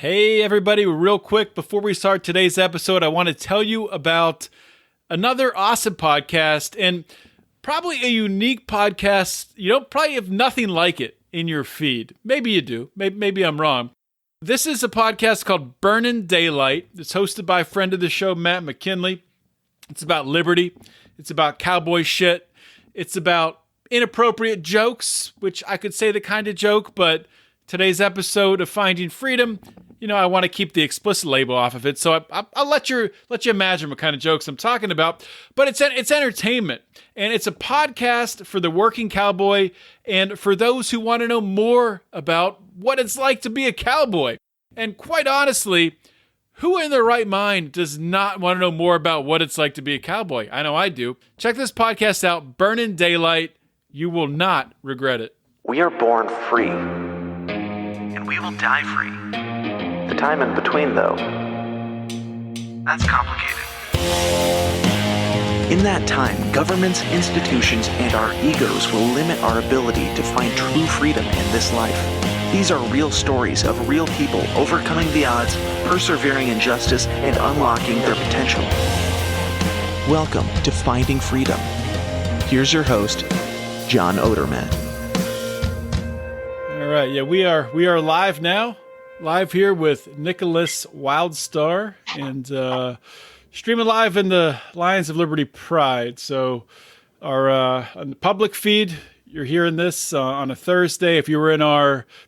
Hey everybody, real quick before we start today's episode, I want to tell you about another awesome podcast and probably a unique podcast. You don't probably have nothing like it in your feed. Maybe you do. Maybe I'm wrong. This is a podcast called Burnin Daylight. It's hosted by a friend of the show, Matt McKinley. It's about liberty. It's about cowboy shit. It's about inappropriate jokes, which I could say the kind of joke, but today's episode of Finding Freedom, I want to keep the explicit label off of it, so I'll let you imagine what kind of jokes I'm talking about. But it's entertainment, and it's a podcast for the working cowboy and for those who want to know more about what it's like to be a cowboy. And quite honestly, who in their right mind does not want to know more about what it's like to be a cowboy? I know I do. Check this podcast out, Burnin Daylight. You will not regret it. We are born free, and we will die free. The time in between, though, that's complicated. In that time, governments, institutions, and our egos will limit our ability to find true freedom in this life. These are real stories of real people overcoming the odds, persevering in justice, and unlocking their potential. Welcome to Finding Freedom. Here's your host, John Odermatt. All right, yeah, we are live now. Live here with Nickolas Wildstar and streaming live in the Lions of Liberty Pride. So our on the public feed, you're hearing this on a Thursday. If you were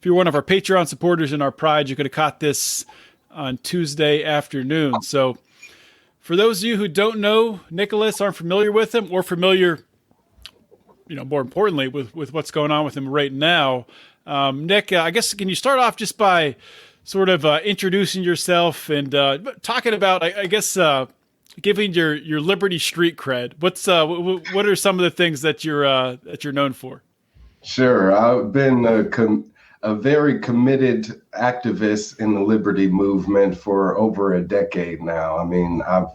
one of our Patreon supporters in our Pride, you could have caught this on Tuesday afternoon. So for those of you who don't know Nickolas, aren't familiar with him, or familiar, more importantly, with what's going on with him right now, Nick, I guess, can you start off just by sort of introducing yourself and talking about, I guess, giving your Liberty street cred? What are some of the things that you're known for? Sure, I've been a very committed activist in the Liberty movement for over a decade now. I mean, I've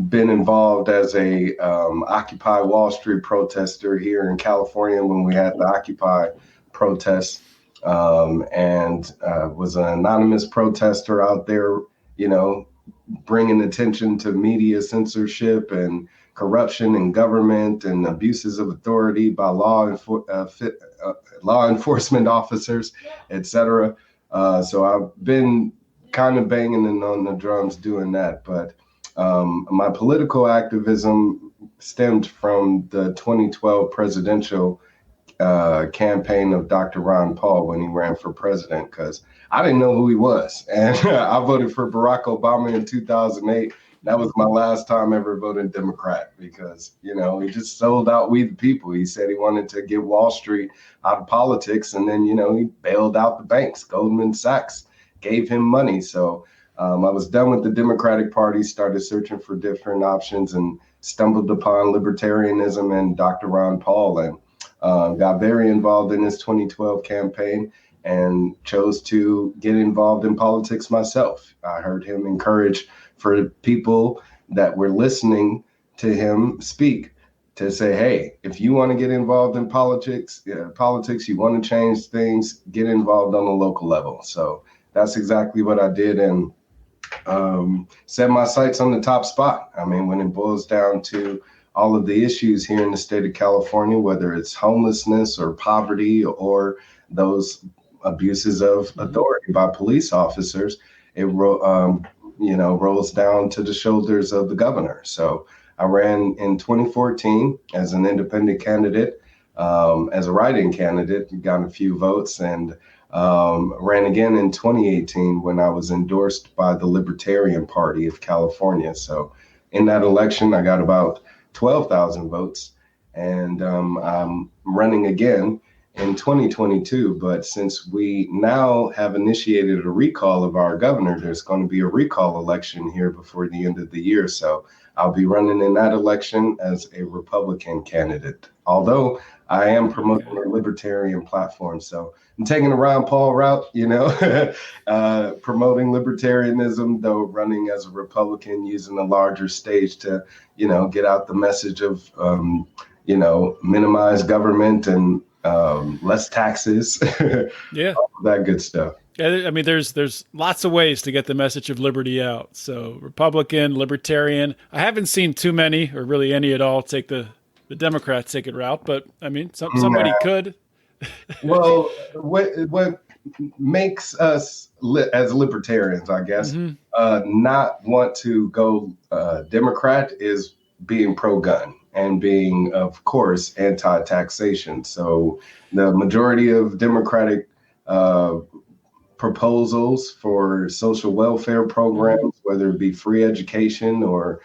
been involved as a Occupy Wall Street protester here in California when we had the Occupy protests. And was an anonymous protester out there, bringing attention to media censorship and corruption in government and abuses of authority by law enforcement officers, et cetera. So I've been kind of banging on the drums doing that. But my political activism stemmed from the 2012 presidential campaign of Dr. Ron Paul when he ran for president, because I didn't know who he was. And I voted for Barack Obama in 2008. That was my last time ever voting Democrat because, he just sold out we the people. He said he wanted to get Wall Street out of politics. And then, he bailed out the banks. Goldman Sachs gave him money. So I was done with the Democratic Party, started searching for different options and stumbled upon libertarianism and Dr. Ron Paul, and got very involved in his 2012 campaign and chose to get involved in politics myself. I heard him encourage for people that were listening to him speak to say, hey, if you want to get involved in politics, you want to change things, get involved on a local level. So that's exactly what I did, and set my sights on the top spot. I mean, when it boils down to all of the issues here in the state of California, whether it's homelessness or poverty or those abuses of authority by police officers, it rolls down to the shoulders of the governor. So I ran in 2014 as an independent candidate, as a write-in candidate, got a few votes, and ran again in 2018 when I was endorsed by the Libertarian Party of California. So in that election, I got about 12,000 votes, and I'm running again in 2022. But since we now have initiated a recall of our governor, there's going to be a recall election here before the end of the year. So I'll be running in that election as a Republican candidate, although I am promoting a libertarian platform. So I'm taking the Ron Paul route, promoting libertarianism, though running as a Republican, using a larger stage to, get out the message of, minimize government and less taxes, yeah, all that good stuff. I mean, there's lots of ways to get the message of liberty out. So Republican, Libertarian. I haven't seen too many, or really any at all, take the Democrat ticket route. But I mean, somebody could. Well, what makes us as libertarians, I guess, not want to go Democrat is being pro-gun and being, of course, anti-taxation. So the majority of Democratic proposals for social welfare programs, whether it be free education or,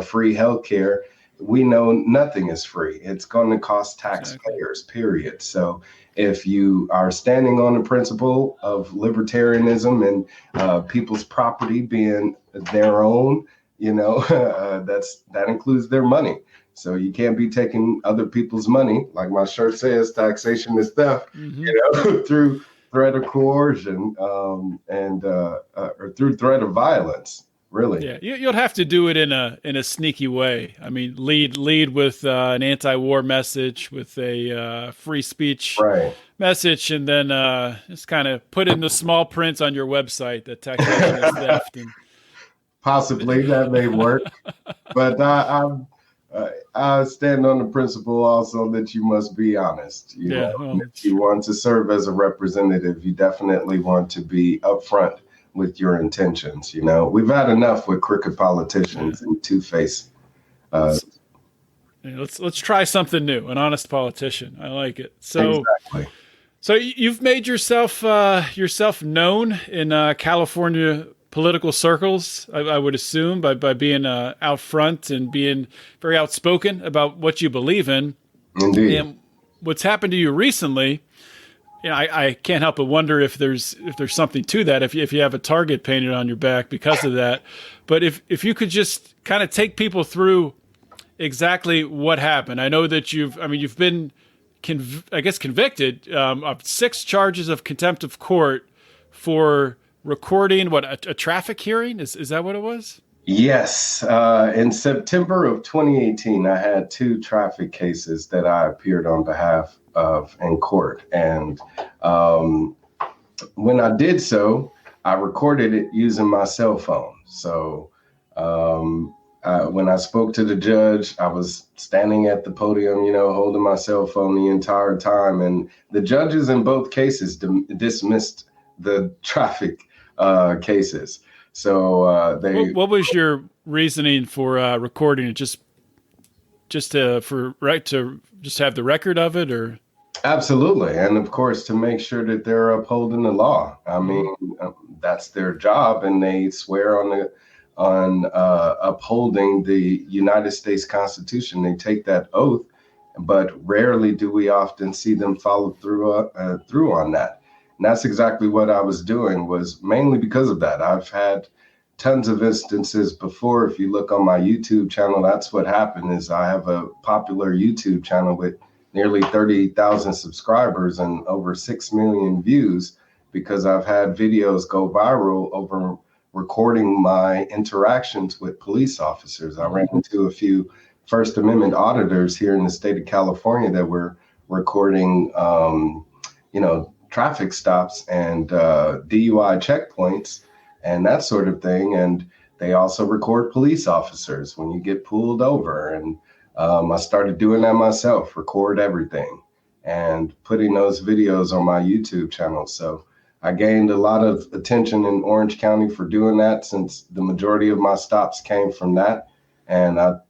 free healthcare, we know nothing is free. It's going to cost taxpayers, period. So if you are standing on the principle of libertarianism and people's property being their own, that includes their money. So you can't be taking other people's money, like my shirt says, taxation is theft, through threat of coercion or through threat of violence. Really? Yeah, you'll have to do it in a sneaky way. I mean, lead with an anti-war message, with a free speech message, and then just kind of put in the small print on your website that taxation is theft. And possibly that may work, but I stand on the principle also that you must be honest. If you want to serve as a representative, you definitely want to be upfront with your intentions. We've had enough with crooked politicians and two-faced. Let's try something new. An honest politician. I like it. So, exactly. So you've made yourself known in California political circles, I would assume, by being out front and being very outspoken about what you believe in. Indeed. And what's happened to you recently, I can't help but wonder if there's something to that, if you have a target painted on your back because of that. But if you could just kind of take people through exactly what happened. I know that you've been convicted of 6 charges of contempt of court for recording a traffic hearing. Is that what it was? Yes. In September of 2018, I had 2 traffic cases that I appeared on behalf of in court. And when I did so, I recorded it using my cell phone. So when I spoke to the judge, I was standing at the podium, holding my cell phone the entire time. And the judges in both cases dismissed the traffic cases. So What was your reasoning for recording it? Just to have the record of it, or? Absolutely, and of course to make sure that they're upholding the law. I mean, that's their job, and they swear on upholding the United States Constitution. They take that oath, but rarely do we often see them follow through on that. And that's exactly what I was doing, was mainly because of that. I've had tons of instances before. If you look on my YouTube channel, that's what happened. Is I have a popular YouTube channel with nearly 30,000 subscribers and over 6 million views, because I've had videos go viral over recording my interactions with police officers. I ran into a few First Amendment auditors here in the state of California that were recording, traffic stops and DUI checkpoints and that sort of thing. And they also record police officers when you get pulled over. And I started doing that myself, record everything and putting those videos on my YouTube channel. So I gained a lot of attention in Orange County for doing that, since the majority of my stops came from that. And I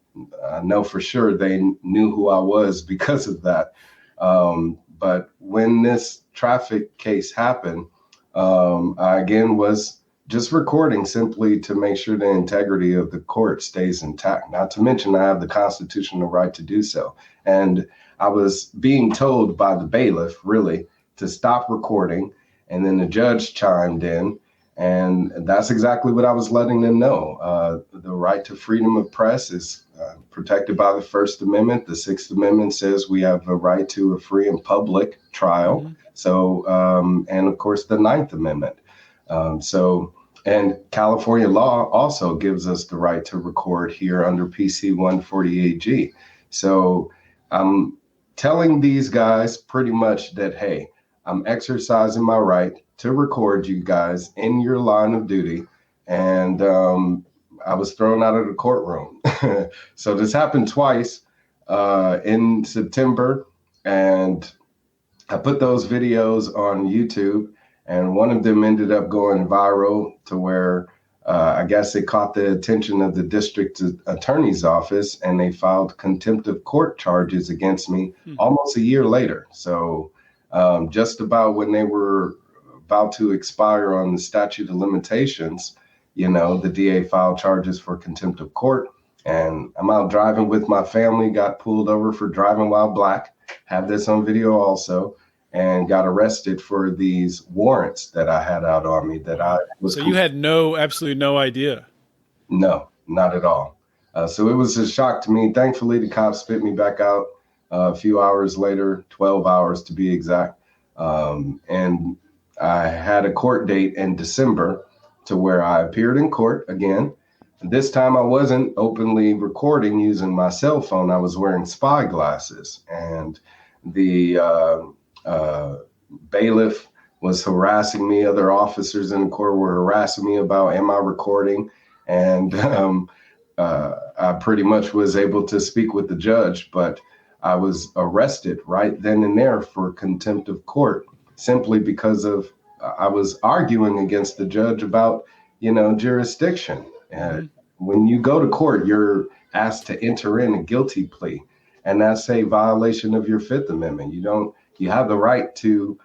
know for sure they knew who I was because of that. But when this traffic case happened, I again was just recording simply to make sure the integrity of the court stays intact. Not to mention I have the constitutional right to do so. And I was being told by the bailiff really to stop recording. And then the judge chimed in, and that's exactly what I was letting them know. The right to freedom of press is protected by the First Amendment. The Sixth Amendment says we have a right to a free and public trial. Mm-hmm. So, and of course, the Ninth Amendment. And California law also gives us the right to record here under PC 148G. So I'm telling these guys pretty much that, hey, I'm exercising my right to record you guys in your line of duty. And I was thrown out of the courtroom. So this happened twice in September. And I put those videos on YouTube, and one of them ended up going viral to where I guess it caught the attention of the district attorney's office, and they filed contempt of court charges against me almost a year later. So just about when they were about to expire on the statute of limitations, the DA filed charges for contempt of court. And I'm out driving with my family, got pulled over for driving while black, have this on video also, and got arrested for these warrants that I had out on me that I was. So you had absolutely no idea? No, not at all. So it was a shock to me. Thankfully, the cops spit me back out a few hours later, 12 hours to be exact. And I had a court date in December to where I appeared in court again. This time I wasn't openly recording using my cell phone. I was wearing spy glasses, and the bailiff was harassing me. Other officers in the court were harassing me about, am I recording? And I pretty much was able to speak with the judge, but I was arrested right then and there for contempt of court, simply because of I was arguing against the judge about, jurisdiction. When you go to court, you're asked to enter in a guilty plea, and that's a violation of your Fifth Amendment. You have the right to,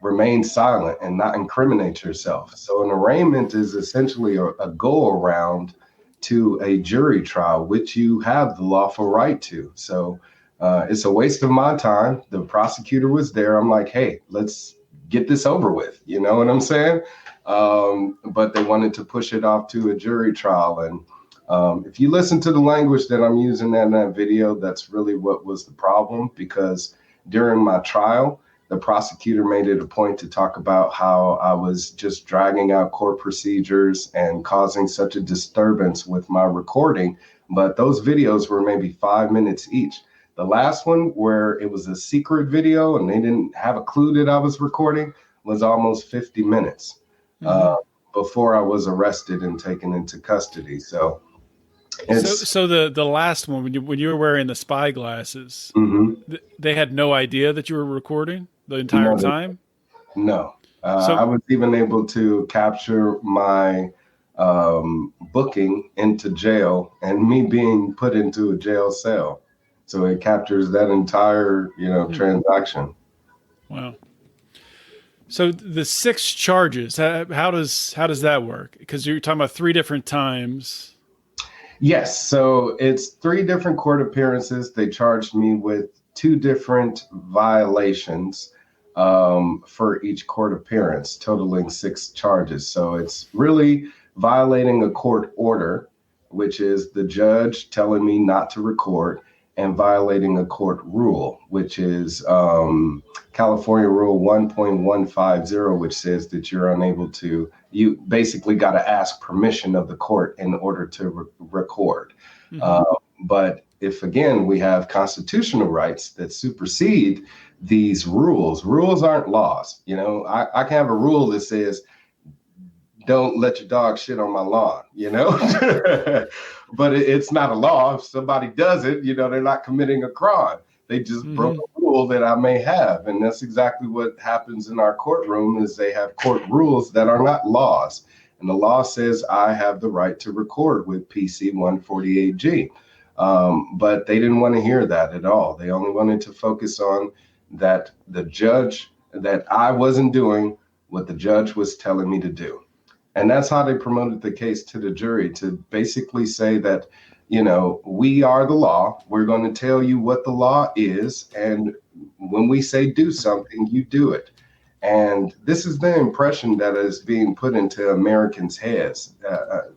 remain silent and not incriminate yourself. So an arraignment is essentially a go around to a jury trial, which you have the lawful right to. So it's a waste of my time. The prosecutor was there. I'm like, hey, let's get this over with. You know what I'm saying? But they wanted to push it off to a jury trial. And if you listen to the language that I'm using in that video, that's really what was the problem, because during my trial, the prosecutor made it a point to talk about how I was just dragging out court procedures and causing such a disturbance with my recording. But those videos were maybe 5 minutes each. The last one, where it was a secret video and they didn't have a clue that I was recording, was almost 50 minutes before I was arrested and taken into custody. So the last one, when you were wearing the spy glasses, they had no idea that you were recording the entire time? No. I was even able to capture my booking into jail and me being put into a jail cell. So it captures that entire, transaction. Wow. So the 6 charges, how does that work? Because you're talking about 3 different times. Yes. So it's 3 different court appearances. They charged me with 2 different violations for each court appearance, totaling 6 charges. So it's really violating a court order, which is the judge telling me not to record, and violating a court rule, which is California Rule 1.150, which says that you're unable to, you basically got to ask permission of the court in order to record. But if, again, we have constitutional rights that supersede these rules aren't laws. I can have a rule that says, don't let your dog shit on my lawn, but it's not a law. If somebody does it, they're not committing a crime. They just broke a rule that I may have. And that's exactly what happens in our courtroom, is they have court rules that are not laws. And the law says I have the right to record with PC 148G. But they didn't want to hear that at all. They only wanted to focus on that that I wasn't doing what the judge was telling me to do. And that's how they promoted the case to the jury, to basically say that, we are the law. We're going to tell you what the law is. And when we say do something, you do it. And this is the impression that is being put into Americans' heads,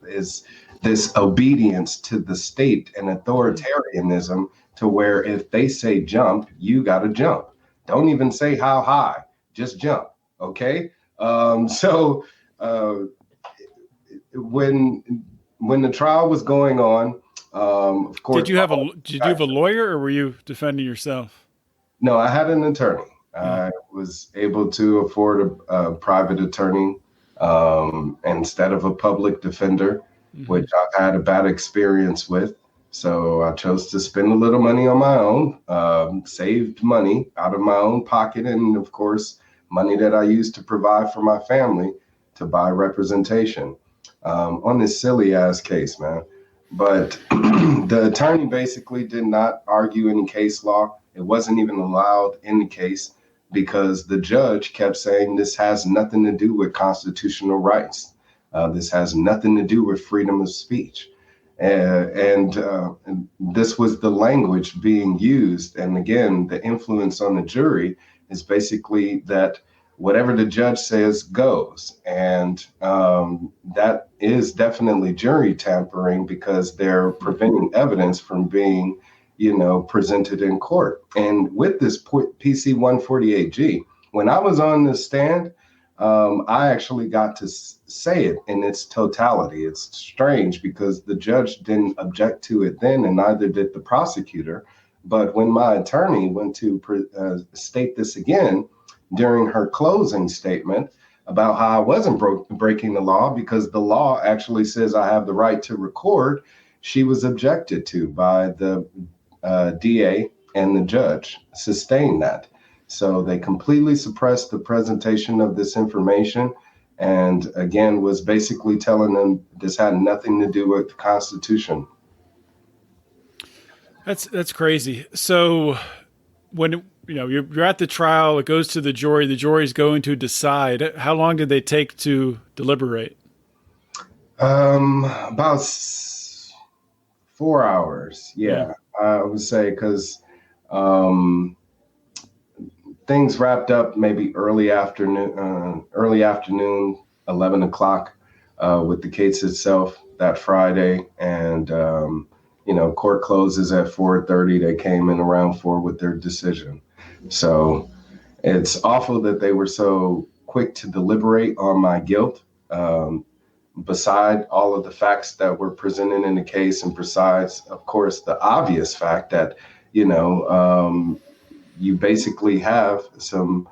is this obedience to the state and authoritarianism, to where if they say jump, you got to jump. Don't even say how high, just jump. Okay. When the trial was going on, of course. Did you have a lawyer, or were you defending yourself? No, I had an attorney. I was able to afford a private attorney instead of a public defender, which I've had a bad experience with. So I chose to spend a little money on my own, saved money out of my own pocket, and of course, money that I used to provide for my family to buy representation on this silly ass case, man. But the attorney basically did not argue any case law. It wasn't even allowed in the case because the judge kept saying this has nothing to do with constitutional rights. This has nothing to do with freedom of speech. And this was the language being used. And again, the influence on the jury is basically that whatever the judge says goes. And that is definitely jury tampering because they're preventing evidence from being, presented in court. And with this PC 148G, when I was on the stand, I actually got to say it in its totality. It's strange because the judge didn't object to it then, and neither did the prosecutor. But when my attorney went to state this again during her closing statement about how I wasn't breaking the law because the law actually says I have the right to record, she was objected to by the DA, and the judge sustained that. So they completely suppressed the presentation of this information and again was basically telling them this had nothing to do with the Constitution. That's crazy. So when you're at the trial, it goes to the jury's going to decide. How long did they take to deliberate? About 4 hours. Yeah. I would say because things wrapped up maybe early afternoon, 11 o'clock with the case itself that Friday. And, court closes at 4:30. They came in around 4 with their decision. So it's awful that they were so quick to deliberate on my guilt. Beside all of the facts that were presented in the case, and besides, of course, the obvious fact that, you basically have some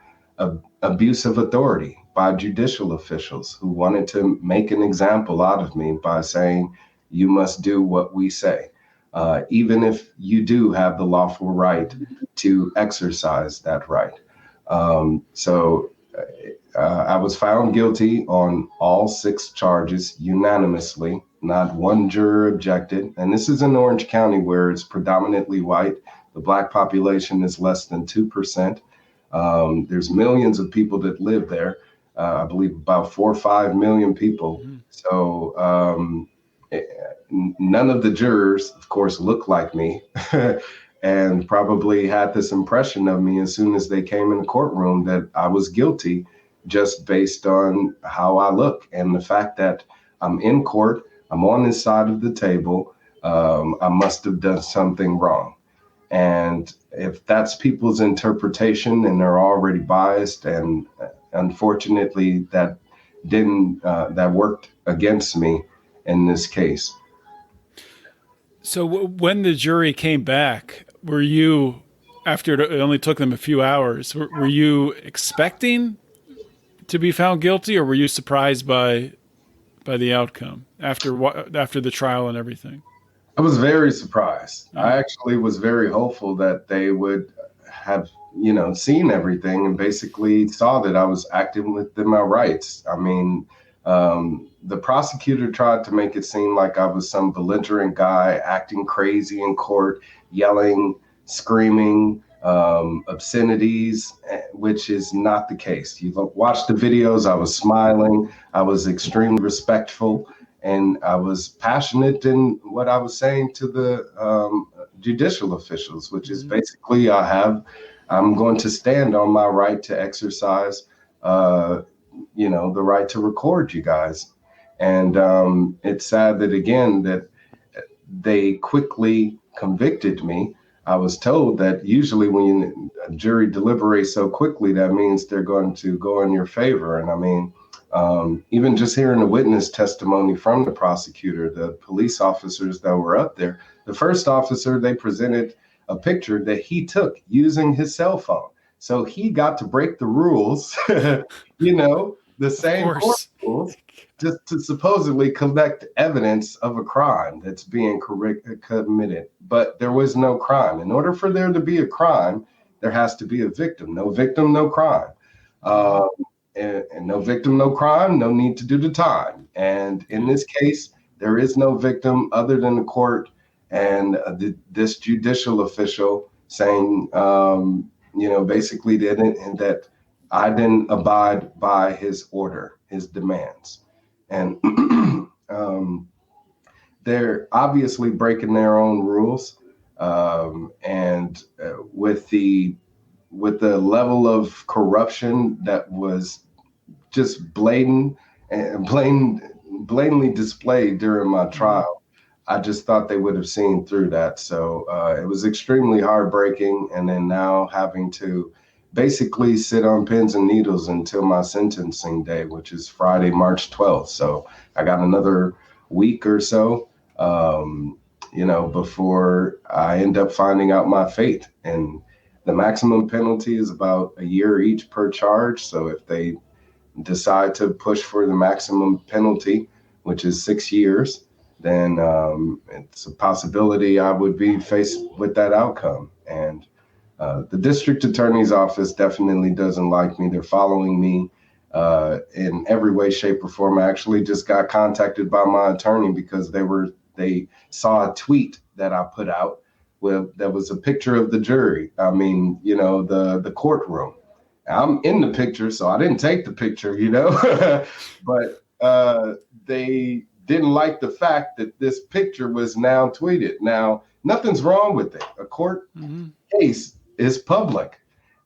abuse of authority by judicial officials who wanted to make an example out of me by saying, you must do what we say, even if you do have the lawful right to exercise that right. I was found guilty on all 6 charges unanimously. Not one juror objected. And this is in Orange County where it's predominantly white. The Black population is less than 2%. There's millions of people that live there. I believe about 4 or 5 million people. So none of the jurors, of course, look like me and probably had this impression of me as soon as they came in the courtroom that I was guilty just based on how I look and the fact that I'm in court, I'm on this side of the table, I must have done something wrong. And if that's people's interpretation and they're already biased, and unfortunately that worked against me in this case. So when the jury came back, were you, after it only took them a few hours, were you expecting to be found guilty, or were you surprised by the outcome after the trial and everything? I was very surprised. I actually was very hopeful that they would have, seen everything and basically saw that I was acting within my rights. I mean, the prosecutor tried to make it seem like I was some belligerent guy acting crazy in court, yelling, screaming, obscenities, which is not the case. You've watched the videos. I was smiling. I was extremely respectful. And I was passionate in what I was saying to the judicial officials, which is basically I'm going to stand on my right to exercise, the right to record you guys. And it's sad that, again, that they quickly convicted me. I was told that usually when a jury deliberates so quickly, that means they're going to go in your favor. And I mean, even just hearing the witness testimony from the prosecutor, the police officers that were up there, the first officer, they presented a picture that he took using his cell phone. So he got to break the rules, the same court rules, just to supposedly collect evidence of a crime that's being committed. But there was no crime. In order for there to be a crime, there has to be a victim. No victim, no crime. And no victim, no crime, no need to do the time. And in this case, there is no victim other than the court and this judicial official saying, basically that I didn't abide by his order, his demands. And they're obviously breaking their own rules. And with the level of corruption that was just blatantly displayed during my trial, I just thought they would have seen through that. So it was extremely heartbreaking. And then now having to basically sit on pins and needles until my sentencing day, which is Friday, March 12th. So I got another week or so, before I end up finding out my fate. And the maximum penalty is about a year each per charge. So if they decide to push for the maximum penalty, which is 6 years, then it's a possibility I would be faced with that outcome. And the district attorney's office definitely doesn't like me. They're following me in every way, shape, or form. I actually just got contacted by my attorney because they saw a tweet that I put out that was a picture of the jury. I mean, the courtroom. I'm in the picture, so I didn't take the picture, but they didn't like the fact that this picture was now tweeted. Now, nothing's wrong with it. A court case is public.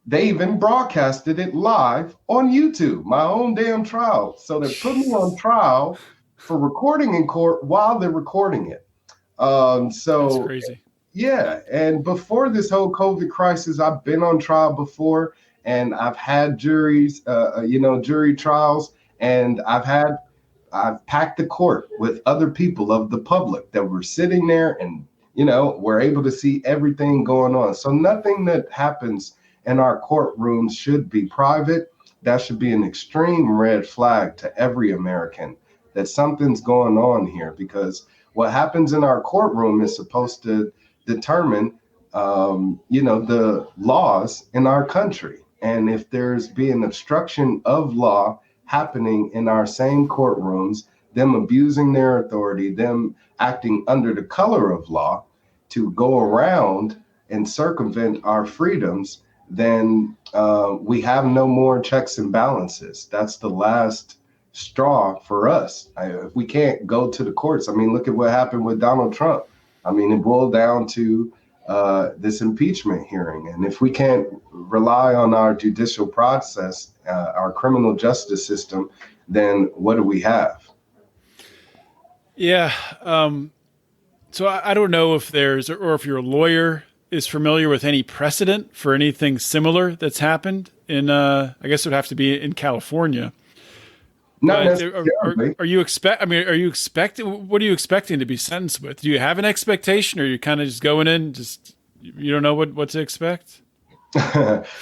They even broadcasted it live on YouTube, my own damn trial. So they put me on trial for recording in court while they're recording it. That's crazy. Yeah. And before this whole COVID crisis, I've been on trial before, and I've had jury trials, and I've packed the court with other people of the public that were sitting there and, were able to see everything going on. So nothing that happens in our courtrooms should be private. That should be an extreme red flag to every American that something's going on here, because what happens in our courtroom is supposed to determine, the laws in our country. And if there's being obstruction of law happening in our same courtrooms, them abusing their authority, them acting under the color of law to go around and circumvent our freedoms, then we have no more checks and balances. That's the last straw for us. If we can't go to the courts, look at what happened with Donald Trump. It boiled down to this impeachment hearing. And if we can't rely on our judicial process, our criminal justice system, then what do we have? Yeah. So I don't know if if your lawyer is familiar with any precedent for anything similar that's happened in, I guess it would have to be in California. Not necessarily. Are you expecting, what are you expecting to be sentenced with? Do you have an expectation, or are you kind of just going in, you don't know what to expect?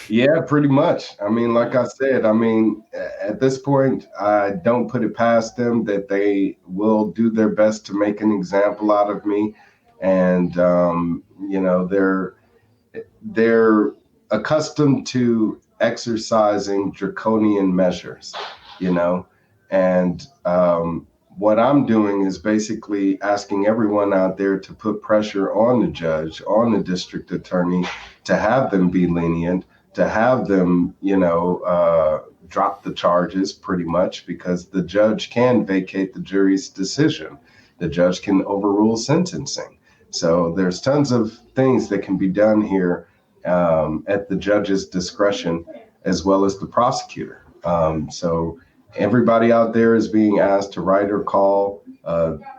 Yeah, pretty much. Like I said, at this point, I don't put it past them that they will do their best to make an example out of me. And, they're accustomed to exercising draconian measures, and what I'm doing is basically asking everyone out there to put pressure on the judge, on the district attorney, to have them be lenient, to have them, drop the charges pretty much, because the judge can vacate the jury's decision. The judge can overrule sentencing. So there's tons of things that can be done here at the judge's discretion, as well as the prosecutor. So everybody out there is being asked to write or call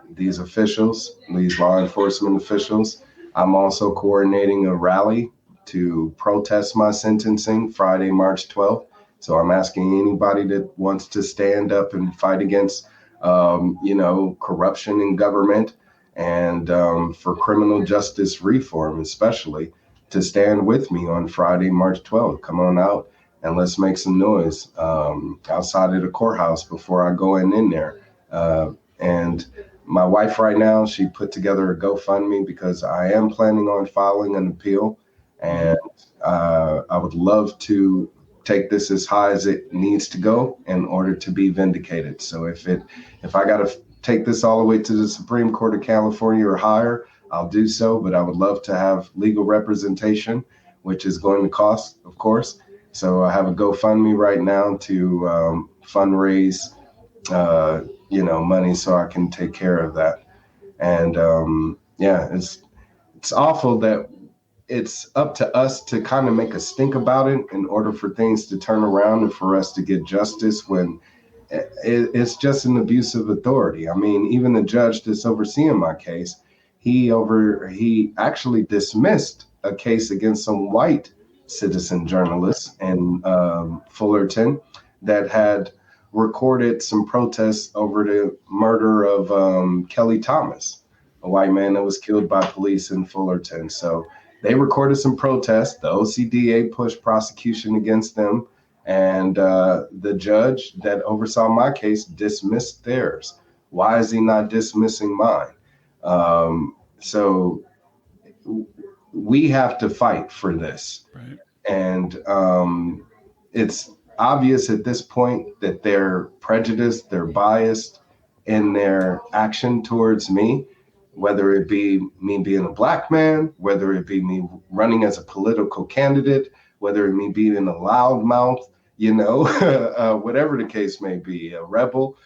these officials, these law enforcement officials. I'm also coordinating a rally to protest my sentencing Friday, March 12th. So I'm asking anybody that wants to stand up and fight against, corruption in government and for criminal justice reform, especially, to stand with me on Friday, March 12th. Come on out and let's make some noise outside of the courthouse before I go in there. And my wife right now, she put together a GoFundMe because I am planning on filing an appeal. And I would love to take this as high as it needs to go in order to be vindicated. So if I got to take this all the way to the Supreme Court of California or higher, I'll do so. But I would love to have legal representation, which is going to cost, of course. So I have a GoFundMe right now to fundraise, money so I can take care of that. And it's awful that it's up to us to kind of make a stink about it in order for things to turn around and for us to get justice when it's just an abuse of authority. I mean, even the judge that's overseeing my case, he actually dismissed a case against some white citizen journalists in Fullerton that had recorded some protests over the murder of Kelly Thomas, a white man that was killed by police in Fullerton. So they recorded some protests. The OCDA pushed prosecution against them, and the judge that oversaw my case dismissed theirs. Why is he not dismissing mine? So we have to fight for this. Right. And it's obvious at this point that they're prejudiced, they're biased in their action towards me, whether it be me being a black man, whether it be me running as a political candidate, whether it be being a loudmouth, whatever the case may be, a rebel.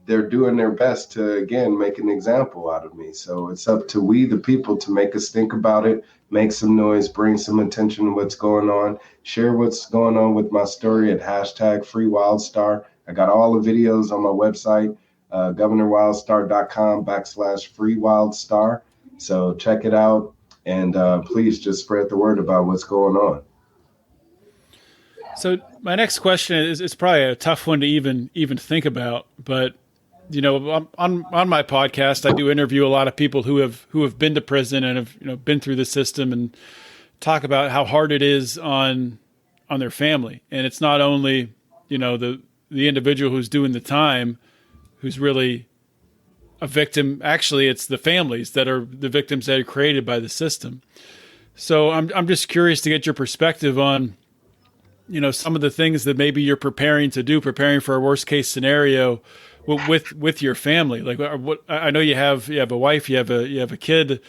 They're doing their best to, again, make an example out of me. So it's up to we, the people, to make us think about it, make some noise, bring some attention to what's going on, share what's going on with my story at #FreeWildstar. I got all the videos on my website, governorwildstar.com/FreeWildstar. So check it out, and please just spread the word about what's going on. So my next question is, it's probably a tough one to even think about, but on my podcast, I do interview a lot of people who have been to prison and have been through the system and talk about how hard it is on their family. And it's not only, the individual who's doing the time who's really a victim. Actually, it's the families that are the victims that are created by the system. So I'm just curious to get your perspective on, some of the things that maybe you're preparing for a worst case scenario with your family. Like, what I know you have a wife, you have a kid.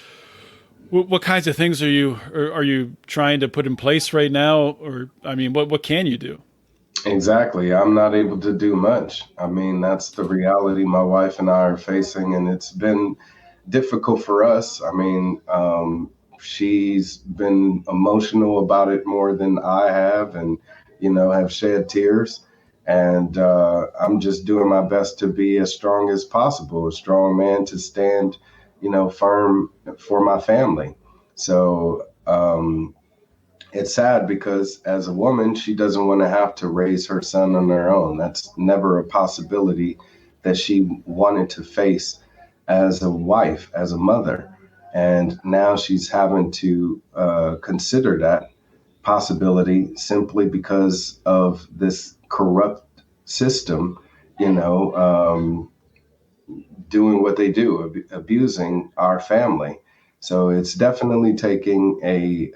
What kinds of things are you trying to put in place right now? Or, I mean, what can you do? Exactly. I'm not able to do much. I mean, that's the reality my wife and I are facing, and it's been difficult for us. I mean, she's been emotional about it more than I have, and, have shed tears. And I'm just doing my best to be as strong as possible, a strong man to stand, firm for my family. So it's sad because as a woman, she doesn't want to have to raise her son on her own. That's never a possibility that she wanted to face as a wife, as a mother. And now she's having to consider that possibility simply because of this corrupt system, doing what they do, abusing our family. So it's definitely taking a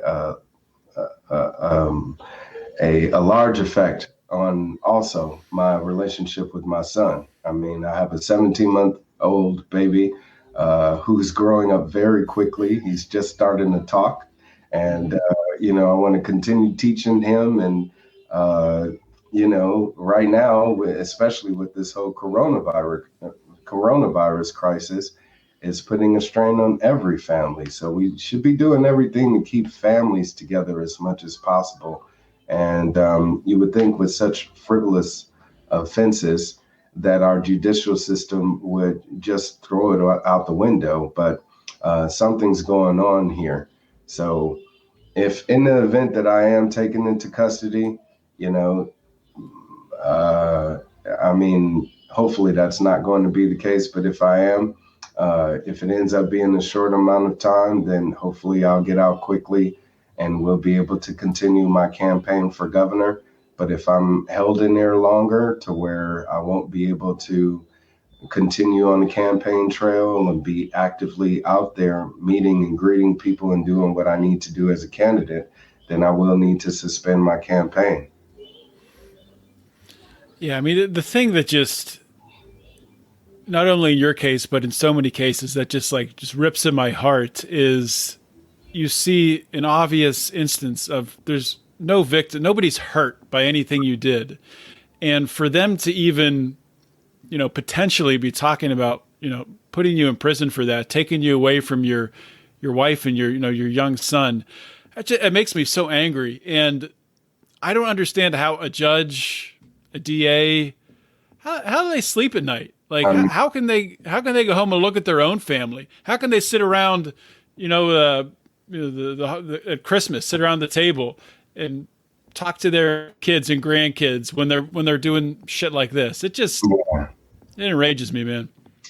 large effect on also my relationship with my son. I mean, I have a 17-month-old baby who's growing up very quickly. He's just starting to talk. And, I want to continue teaching him. And, right now, especially with this whole coronavirus crisis, is putting a strain on every family. So we should be doing everything to keep families together as much as possible. And you would think with such frivolous offenses that our judicial system would just throw it out the window, but something's going on here. So if in the event that I am taken into custody, hopefully that's not going to be the case. But if I am, If it ends up being a short amount of time, then hopefully I'll get out quickly and we'll be able to continue my campaign for governor. But if I'm held in there longer to where I won't be able to continue on the campaign trail and be actively out there meeting and greeting people and doing what I need to do as a candidate, then I will need to suspend my campaign. Yeah, I mean, the thing that just, not only in your case, but in so many cases that just rips in my heart is you see an obvious instance of there's no victim, nobody's hurt by anything you did. And for them to even, potentially be talking about, putting you in prison for that, taking you away from your wife and your young son, it makes me so angry. And I don't understand how a judge, a DA, how do they sleep at night? Like, how can they go home and look at their own family? How can they sit around, at Christmas, sit around the table and talk to their kids and grandkids when they're doing shit like this? It enrages me, man.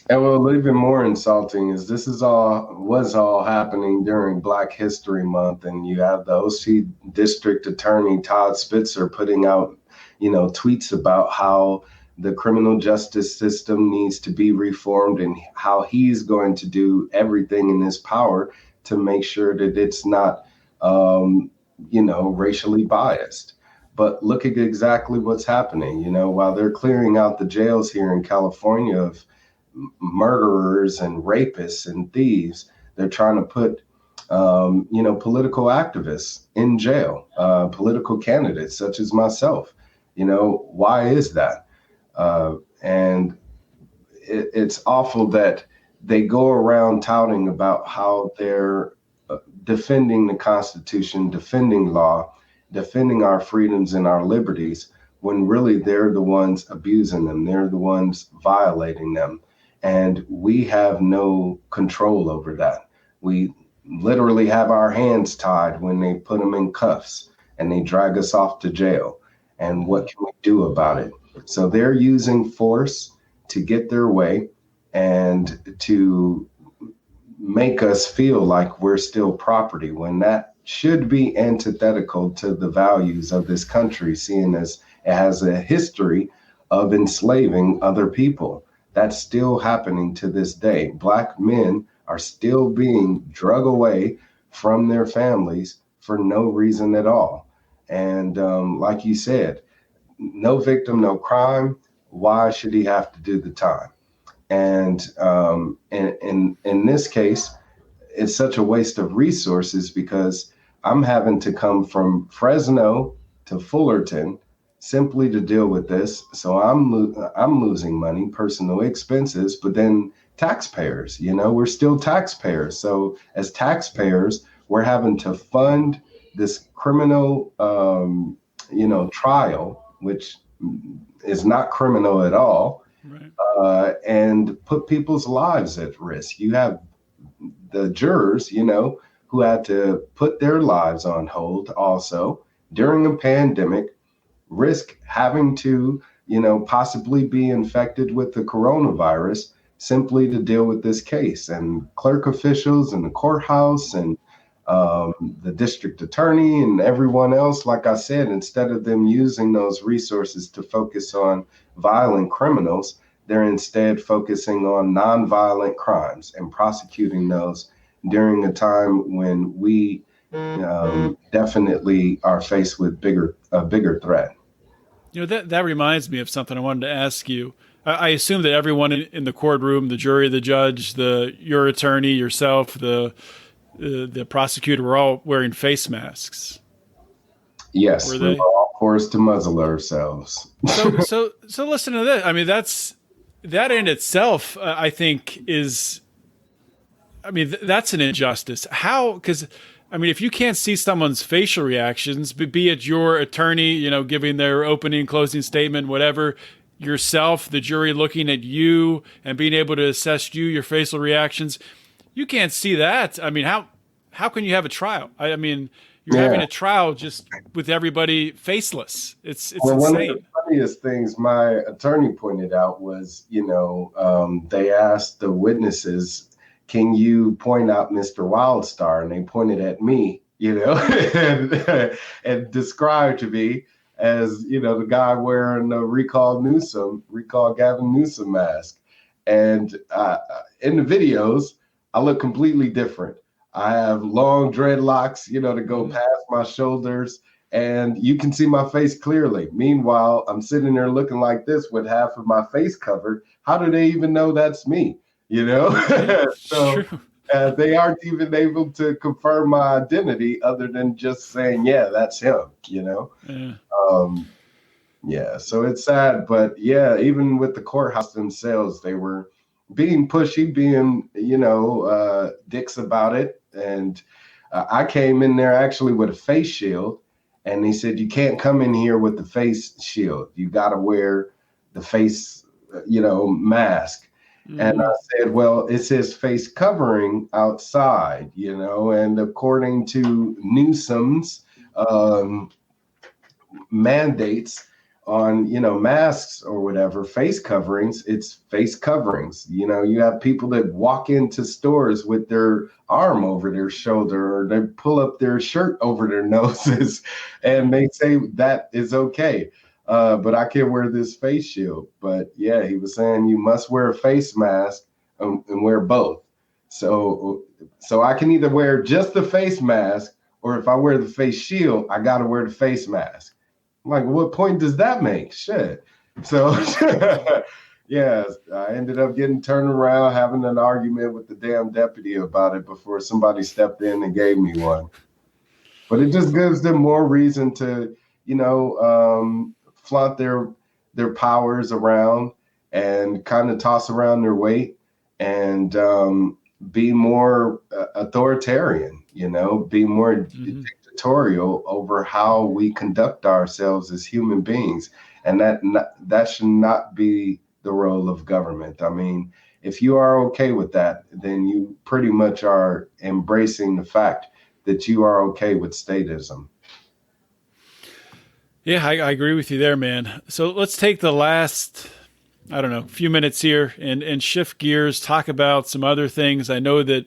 And well, even more insulting is this was all happening during Black History Month, and you have the OC District Attorney Todd Spitzer putting out, tweets about how the criminal justice system needs to be reformed and how he's going to do everything in his power to make sure that it's not, racially biased. But look at exactly what's happening. While they're clearing out the jails here in California of murderers and rapists and thieves, they're trying to put, political activists in jail, political candidates such as myself. Why is that? And it's awful that they go around touting about how they're defending the Constitution, defending law, defending our freedoms and our liberties, when really they're the ones abusing them. They're the ones violating them. And we have no control over that. We literally have our hands tied when they put them in cuffs and they drag us off to jail. And what can we do about it? So they're using force to get their way and to make us feel like we're still property, when that should be antithetical to the values of this country, seeing as it has a history of enslaving other people. That's still happening to this day. Black men are still being drug away from their families for no reason at all. And like you said, no victim, no crime. Why should he have to do the time? And in this case, it's such a waste of resources because I'm having to come from Fresno to Fullerton simply to deal with this. So I'm losing money, personal expenses, but then taxpayers, we're still taxpayers. So as taxpayers, we're having to fund this criminal, trial, which is not criminal at all, right. And put people's lives at risk. You have the jurors, who had to put their lives on hold also during a pandemic, risk having to, possibly be infected with the coronavirus simply to deal with this case. And clerk officials in the courthouse and the district attorney and everyone else, like I said, instead of them using those resources to focus on violent criminals, they're instead focusing on nonviolent crimes and prosecuting those during a time when we definitely are faced with a bigger threat. That reminds me of something I wanted to ask you. I assume that everyone in the courtroom, the jury, the judge, your attorney, yourself, the prosecutor, were all wearing face masks. Yes, we were all forced to muzzle ourselves. So listen to this. I mean, that in itself, I think that's an injustice. How? Because, if you can't see someone's facial reactions, be it your attorney, giving their opening, closing statement, whatever, yourself, the jury looking at you and being able to assess your facial reactions, you can't see that. How can you have a trial? You're having a trial just with everybody faceless. It's insane. funniest things my attorney pointed out was, they asked the witnesses, can you point out Mr. Wildstar? And they pointed at me, and described to me as, the guy wearing the recall Gavin Newsom mask. And in the videos, I look completely different. I have long dreadlocks, to go past my shoulders, and you can see my face clearly. Meanwhile, I'm sitting there looking like this with half of my face covered. How do they even know that's me? So they aren't even able to confirm my identity other than just saying, yeah, that's him, So it's sad. But yeah, even with the courthouse themselves, they were being pushy, being, dicks about it. And I came in there actually with a face shield, and they said, you can't come in here with the face shield. You got to wear the face, mask. And I said, well, it says face covering outside, and according to Newsom's mandates on, masks or whatever, face coverings, it's face coverings. You have people that walk into stores with their arm over their shoulder, or they pull up their shirt over their noses, and they say that is okay. But I can't wear this face shield. But yeah, he was saying you must wear a face mask and wear both. So I can either wear just the face mask, or if I wear the face shield, I got to wear the face mask. I'm like, what point does that make? Shit. So yeah, I ended up getting turned around, having an argument with the damn deputy about it before somebody stepped in and gave me one. But it just gives them more reason to, flaunt their powers around and kind of toss around their weight and be more authoritarian, be more dictatorial over how we conduct ourselves as human beings. And that should not be the role of government. I mean, if you are okay with that, then you pretty much are embracing the fact that you are okay with statism. Yeah, I agree with you there, man. So let's take the last, few minutes here and shift gears, talk about some other things. I know that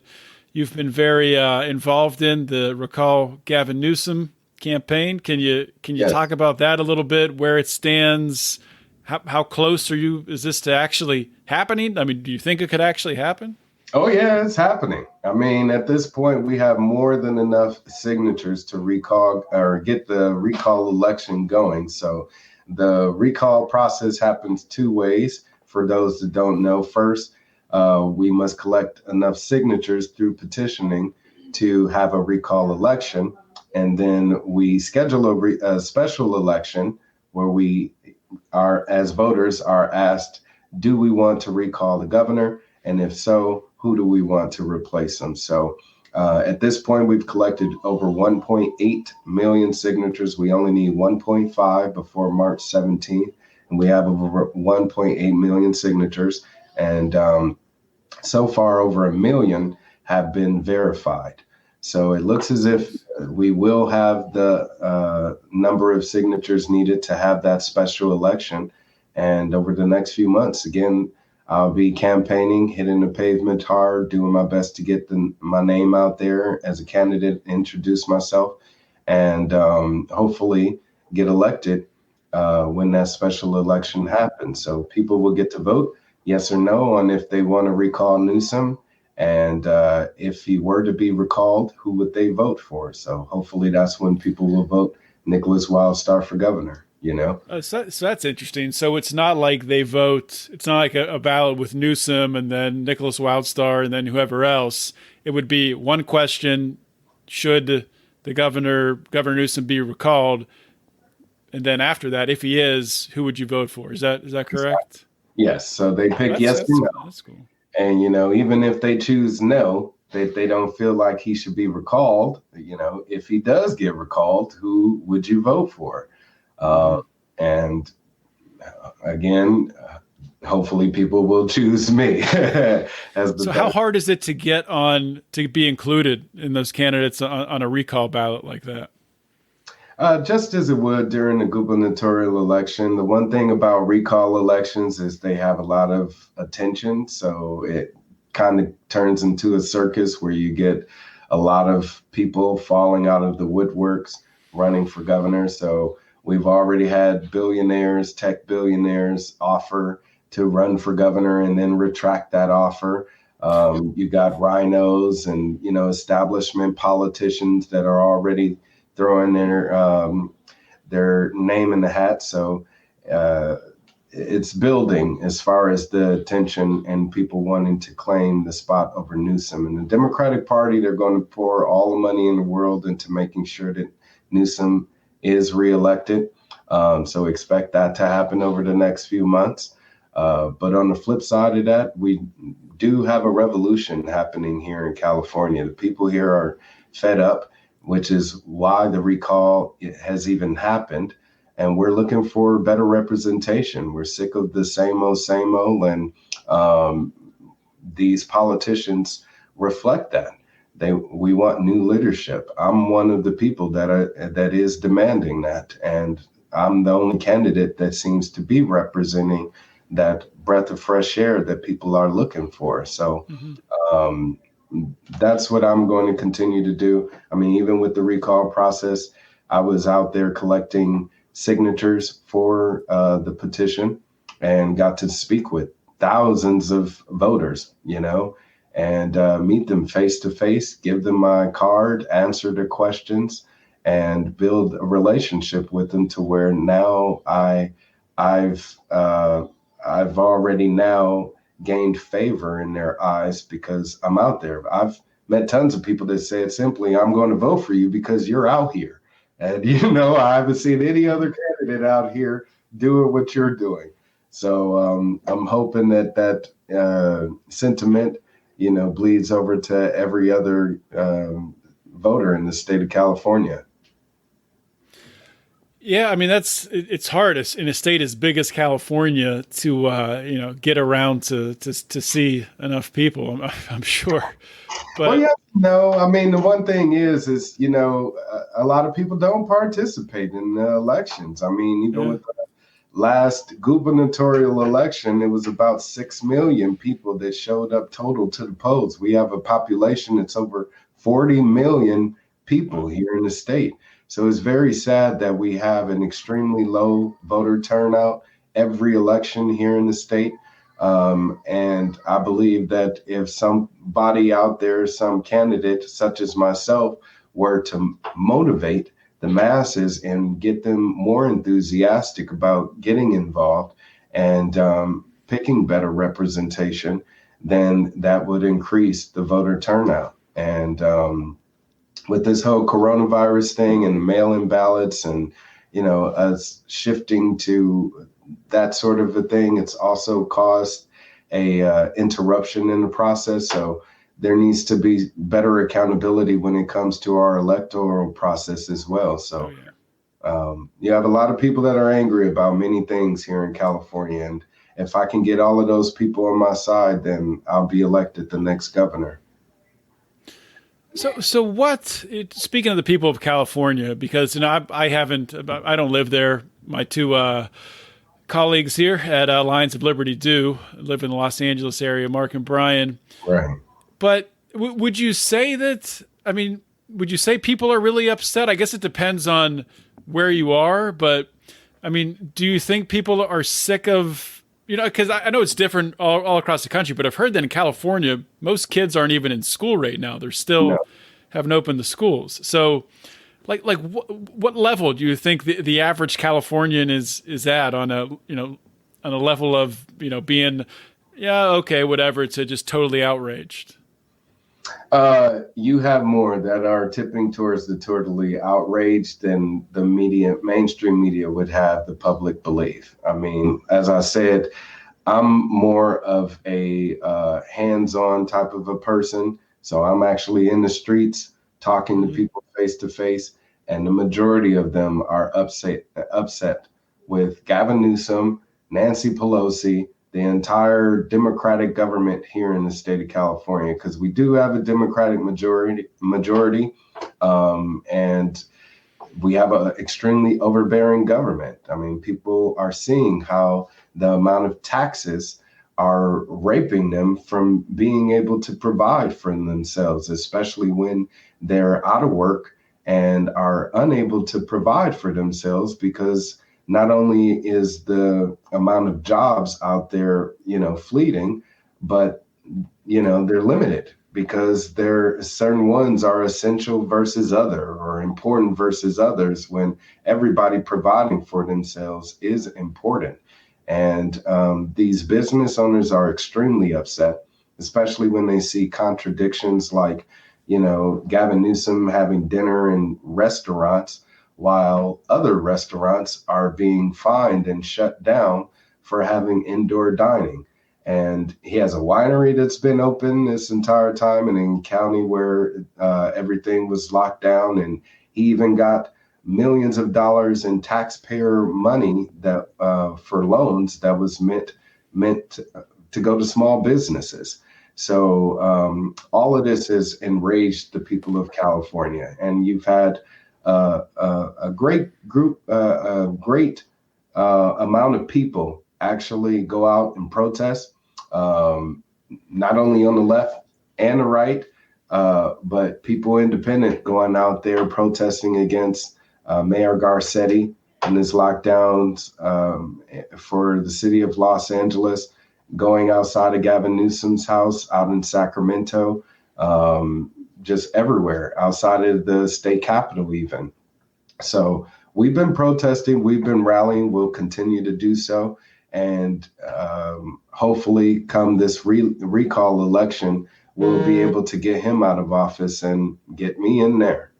you've been very involved in the Recall Gavin Newsom campaign. Can you Yes. talk about that a little bit, where it stands? How close is this to actually happening? I mean, do you think it could actually happen? Oh, yeah, it's happening. I mean, at this point, we have more than enough signatures to recall or get the recall election going. So the recall process happens two ways. For those that don't know, first, we must collect enough signatures through petitioning to have a recall election. And then we schedule a special election where we are, as voters, are asked, do we want to recall the governor? And if so, who do we want to replace them? So at this point, we've collected over 1.8 million signatures. We only need 1.5 before March 17th. And we have over 1.8 million signatures. And so far, over 1 million have been verified. So it looks as if we will have the number of signatures needed to have that special election. And over the next few months, again, I'll be campaigning, hitting the pavement hard, doing my best to get my name out there as a candidate, introduce myself, and hopefully get elected when that special election happens. So people will get to vote yes or no on if they want to recall Newsom. And if he were to be recalled, who would they vote for? So hopefully that's when people will vote Nickolas Wildstar for governor. So that's interesting. So it's not like they vote. It's not like a ballot with Newsom and then Nickolas Wildstar and then whoever else. It would be one question: should the Governor Newsom be recalled? And then after that, if he is, who would you vote for? Is that correct? Yes. So they pick yes or no. That's cool. And even if they choose no, they don't feel like he should be recalled. If he does get recalled, who would you vote for? And again, hopefully people will choose me. So how hard is it to get to be included in those candidates on a recall ballot like that? Just as it would during the gubernatorial election. The one thing about recall elections is they have a lot of attention. So it kind of turns into a circus where you get a lot of people falling out of the woodworks running for governor. So we've already had billionaires, tech billionaires offer to run for governor and then retract that offer. You got rhinos and, establishment politicians that are already throwing their name in the hat. So it's building as far as the attention and people wanting to claim the spot over Newsom. And the Democratic Party, they're going to pour all the money in the world into making sure that Newsom is reelected. So expect that to happen over the next few months. But on the flip side of that, we do have a revolution happening here in California. The people here are fed up, which is why the recall has even happened. And we're looking for better representation. We're sick of the same old, and these politicians reflect that. We want new leadership. I'm one of the people that is demanding that, and I'm the only candidate that seems to be representing that breath of fresh air that people are looking for. So that's what I'm going to continue to do. I mean, even with the recall process, I was out there collecting signatures for the petition and got to speak with thousands of voters, and meet them face to face, give them my card, answer their questions, and build a relationship with them to where now I've already now gained favor in their eyes because I'm out there. I've met tons of people that said simply, I'm going to vote for you because you're out here. And, I haven't seen any other candidate out here doing what you're doing. So I'm hoping that sentiment, bleeds over to every other voter in the state of California. Yeah, I mean, it's hard in a state as big as California to get around to see enough people. I'm sure. But well, yeah, I mean, the one thing is a lot of people don't participate in the elections. I mean, even with the last gubernatorial election, it was about 6 million people that showed up total to the polls. We have a population that's over 40 million people here in the state. So it's very sad that we have an extremely low voter turnout every election here in the state. And I believe that if somebody out there, some candidate such as myself, were to motivate the masses and get them more enthusiastic about getting involved and picking better representation, then that would increase the voter turnout. And with this whole coronavirus thing and mail-in ballots and, us shifting to that sort of a thing, it's also caused a interruption in the process. So there needs to be better accountability when it comes to our electoral process as well. So you have a lot of people that are angry about many things here in California. And if I can get all of those people on my side, then I'll be elected the next governor. So what, speaking of the people of California, because, I don't live there. My two colleagues here at Alliance of Liberty do live in the Los Angeles area, Mark and Brian. Right. But would you say people are really upset? I guess it depends on where you are, but do you think people are sick of, because I know it's different all across the country, but I've heard that in California, most kids aren't even in school right now. They're still haven't opened the schools. So what level do you think the average Californian is at on a level of, being, okay, whatever, to just totally outraged? You have more that are tipping towards the totally outraged than the mainstream media would have the public believe. I mean, as I said, I'm more of a hands-on type of a person. So I'm actually in the streets talking to people face to face, and the majority of them are upset with Gavin Newsom, Nancy Pelosi, the entire Democratic government here in the state of California, because we do have a Democratic majority, and we have an extremely overbearing government. I mean, people are seeing how the amount of taxes are raping them from being able to provide for themselves, especially when they're out of work and are unable to provide for themselves, because not only is the amount of jobs out there, fleeting, but, they're limited because certain ones are essential versus other, or important versus others, when everybody providing for themselves is important. And these business owners are extremely upset, especially when they see contradictions like, Gavin Newsom having dinner in restaurants while other restaurants are being fined and shut down for having indoor dining. And he has a winery that's been open this entire time in a county where everything was locked down. And he even got millions of dollars in taxpayer money that for loans that was meant to go to small businesses. So all of this has enraged the people of California, and you've had a great group, a great amount of people actually go out and protest, not only on the left and the right, but people independent going out there protesting against Mayor Garcetti and his lockdowns for the city of Los Angeles, going outside of Gavin Newsom's house out in Sacramento, just everywhere outside of the state capitol even. So we've been protesting, we've been rallying, we'll continue to do so. And hopefully come this recall election, we'll be able to get him out of office and get me in there.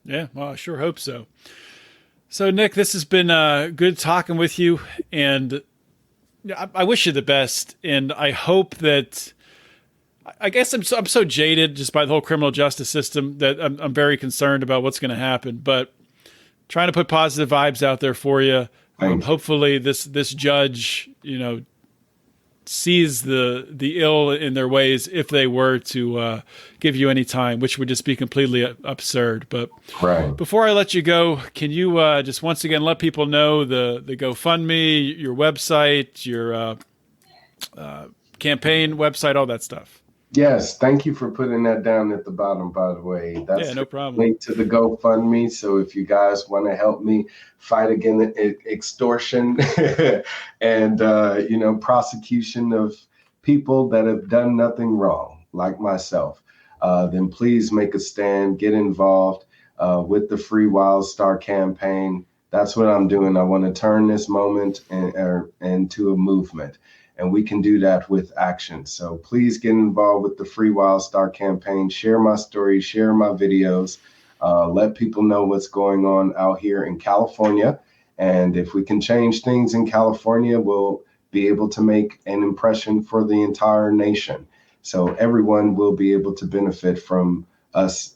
Yeah, well, I sure hope so. So, Nick, this has been good talking with you, and I wish you the best. And I hope that, I guess I'm so jaded just by the whole criminal justice system that I'm very concerned about what's going to happen. But trying to put positive vibes out there for you. Hopefully, this judge, sees the ill in their ways if they were to give you any time, which would just be completely absurd. But right. Before I let you go, can you just once again let people know the GoFundMe, your website, your campaign website, all that stuff? Yes, thank you for putting that down at the bottom, by the way. That's no problem. Link to the GoFundMe. So if you guys want to help me fight against extortion and, prosecution of people that have done nothing wrong, like myself, then please make a stand, get involved with the Free Wildstar campaign. That's what I'm doing. I want to turn this moment into a movement. And we can do that with action. So please get involved with the Free Wildstar campaign. Share my story, share my videos, let people know what's going on out here in California. And if we can change things in California, we'll be able to make an impression for the entire nation. So everyone will be able to benefit from us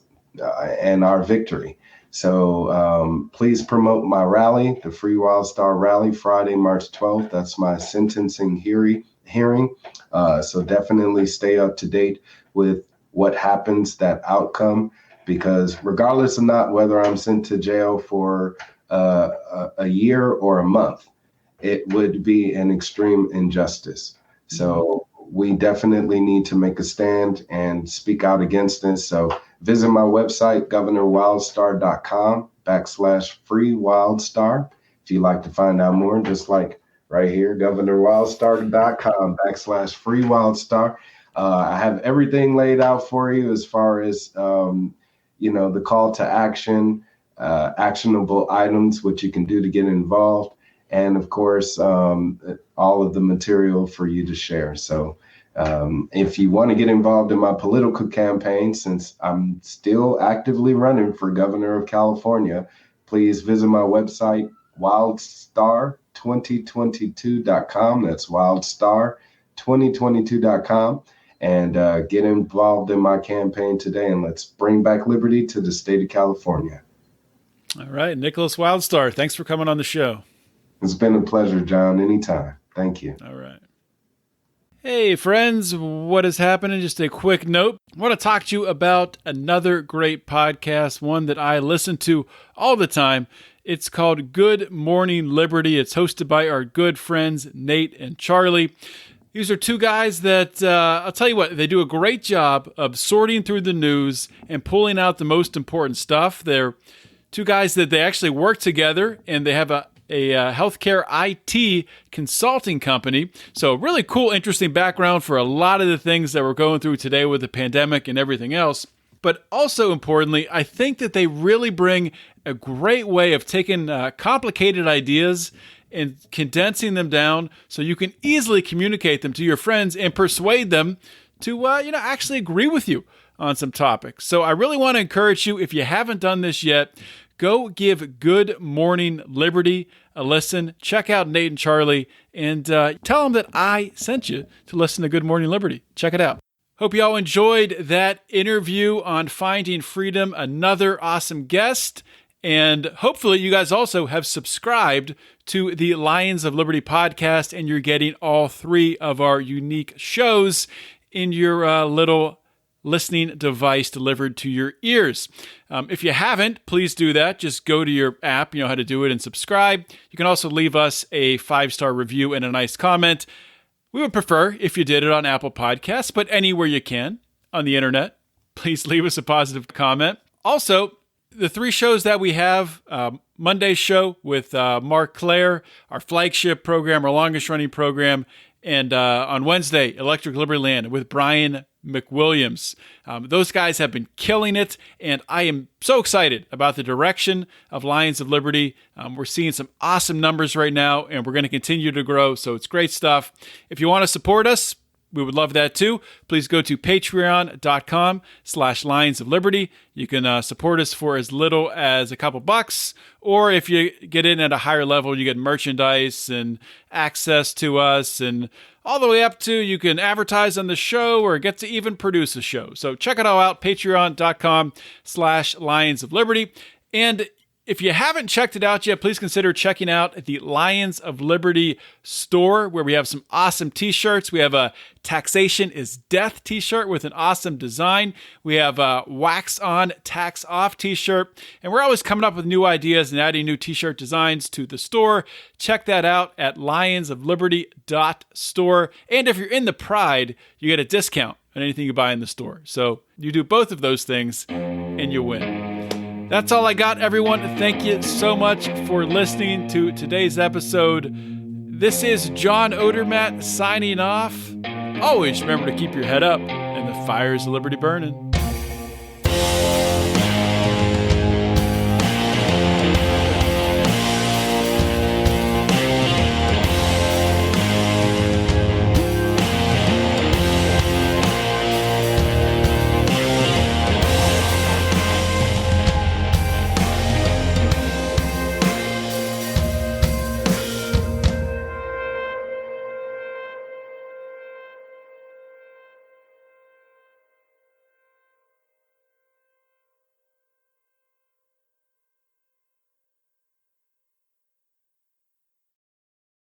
and our victory. So please promote my rally, the Free Wildstar rally, Friday, March 12th. That's my sentencing hearing. So definitely stay up to date with what happens, that outcome, because regardless of not whether I'm sent to jail for a year or a month, it would be an extreme injustice. So we definitely need to make a stand and speak out against this. So visit my website, governorwildstar.com/free wildstar. If you'd like to find out more, just like right here, governorwildstar.com/free wildstar. I have everything laid out for you as far as, the call to action, actionable items, what you can do to get involved. And of course, all of the material for you to share. So if you want to get involved in my political campaign, since I'm still actively running for governor of California, please visit my website, wildstar2022.com. That's wildstar2022.com. And get involved in my campaign today. And let's bring back liberty to the state of California. All right. Nickolas Wildstar, thanks for coming on the show. It's been a pleasure, John. Anytime. Thank you. All right. Hey friends, what is happening? Just a quick note. I want to talk to you about another great podcast, one that I listen to all the time. It's called Good Morning Liberty. It's hosted by our good friends, Nate and Charlie. These are two guys that, I'll tell you what, they do a great job of sorting through the news and pulling out the most important stuff. They're two guys that they actually work together, and they have a healthcare IT consulting company. So really cool, interesting background for a lot of the things that we're going through today with the pandemic and everything else. But also importantly, I think that they really bring a great way of taking complicated ideas and condensing them down so you can easily communicate them to your friends and persuade them to actually agree with you on some topics. So I really want to encourage you, if you haven't done this yet, go give Good Morning Liberty a listen. Check out Nate and Charlie and tell them that I sent you to listen to Good Morning Liberty. Check it out. Hope you all enjoyed that interview on Finding Freedom. Another awesome guest. And hopefully you guys also have subscribed to the Lions of Liberty podcast, and you're getting all three of our unique shows in your little listening device delivered to your ears. If you haven't, please do that. Just go to your app, you know how to do it, and subscribe. You can also leave us a 5-star review and a nice comment. We would prefer if you did it on Apple Podcasts, but anywhere you can on the internet, please leave us a positive comment. Also, the 3 shows that we have, Monday's show with Mark Claire, our flagship program, our longest running program, and on Wednesday, Electric Liberty Land with Brian McWilliams. Those guys have been killing it, and I am so excited about the direction of Lions of Liberty. We're seeing some awesome numbers right now, and we're going to continue to grow, so it's great stuff. If you want to support us, we would love that too. Please go to patreon.com/Lions of Liberty. You can support us for as little as a couple bucks, or if you get in at a higher level, you get merchandise and access to us, and all the way up to you can advertise on the show or get to even produce a show. So check it all out, patreon.com/Lions of Liberty. And if you haven't checked it out yet, please consider checking out the Lions of Liberty store, where we have some awesome t-shirts. We have a Taxation is Death t-shirt with an awesome design. We have a Wax On, Tax Off t-shirt. And we're always coming up with new ideas and adding new t-shirt designs to the store. Check that out at lionsofliberty.store. And if you're in the Pride, you get a discount on anything you buy in the store. So you do both of those things and you win. That's all I got, everyone. Thank you so much for listening to today's episode. This is John Odermatt signing off. Always remember to keep your head up and the fires of liberty burning.